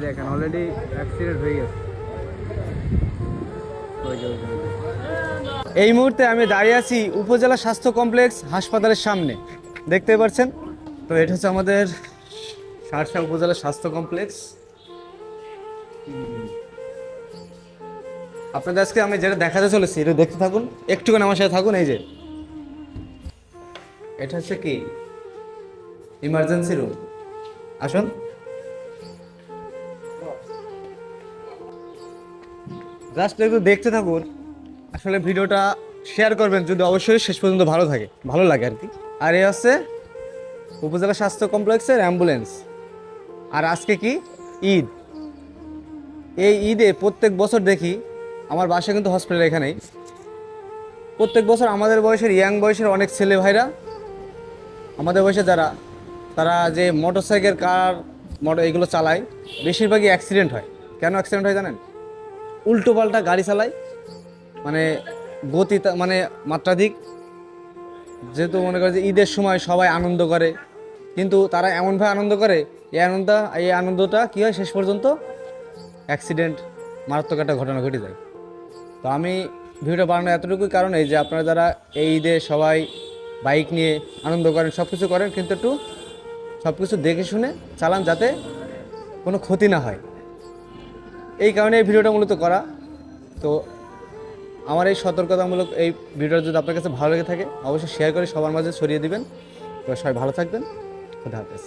দেখেন already accident হয়ে গেছে। এই মুহূর্তে আমি দাঁড়িয়ে আছি উপজেলা স্বাস্থ্য কমপ্লেক্স হাসপাতালের সামনে, দেখতে পাচ্ছেন। তো এটা হচ্ছে আমাদের শার্শা উপজেলা স্বাস্থ্য কমপ্লেক্স। আপনাদের আজকে আমি যেটা দেখাতে চলেছি এটা দেখতে থাকুন, একটুখানি আমার সাথে থাকুন। এই যে এটা হচ্ছে কি ইমার্জেন্সি রুম, আসুন। জাস্ট একটু দেখতে থাকুন, আসলে ভিডিওটা শেয়ার করবেন যদি অবশ্যই শেষ পর্যন্ত ভালো লাগে আর কি। আর এই হচ্ছে উপজেলা স্বাস্থ্য কমপ্লেক্সের অ্যাম্বুলেন্স। আর আজকে কি ঈদ, এই ঈদে প্রত্যেক বছর দেখি, আমার বাসা কিন্তু হসপিটাল এখানেই, প্রত্যেক বছর আমাদের বয়সের ইয়াং বয়সের অনেক ছেলে ভাইরা, আমাদের বয়সে যারা, তারা যে মোটরসাইকেল কার এগুলো চালায়, বেশিরভাগই অ্যাক্সিডেন্ট হয়। কেন অ্যাক্সিডেন্ট হয় জানেন? উল্টো পাল্টা গাড়ি চালায়, মানে গতি মানে মাত্রাধিক। যেহেতু মনে করে যে ঈদের সময় সবাই আনন্দ করে, কিন্তু তারা এমনভাবে আনন্দ করে, এই আনন্দটা কী হয়, শেষ পর্যন্ত অ্যাক্সিডেন্ট, মারাত্মক একটা ঘটনা ঘটে যায়। তো আমি ভিডিওটা বানানো এতটুকুই কারণ এই যে আপনারা যারা এই ঈদে সবাই বাইক নিয়ে আনন্দ করেন, সব কিছু করেন, কিন্তু একটু সব কিছু দেখে শুনে চালান, যাতে কোনো ক্ষতি না হয়। এই কারণে এই ভিডিওটা মূলত করা। তো আমার এই সতর্কতামূলক এই ভিডিওটা যদি আপনার কাছে ভালো লেগে থাকে, অবশ্যই শেয়ার করে সবার মাঝে ছড়িয়ে দিবেন। তো সবাই ভালো থাকবেন। খুদা হাফেজ।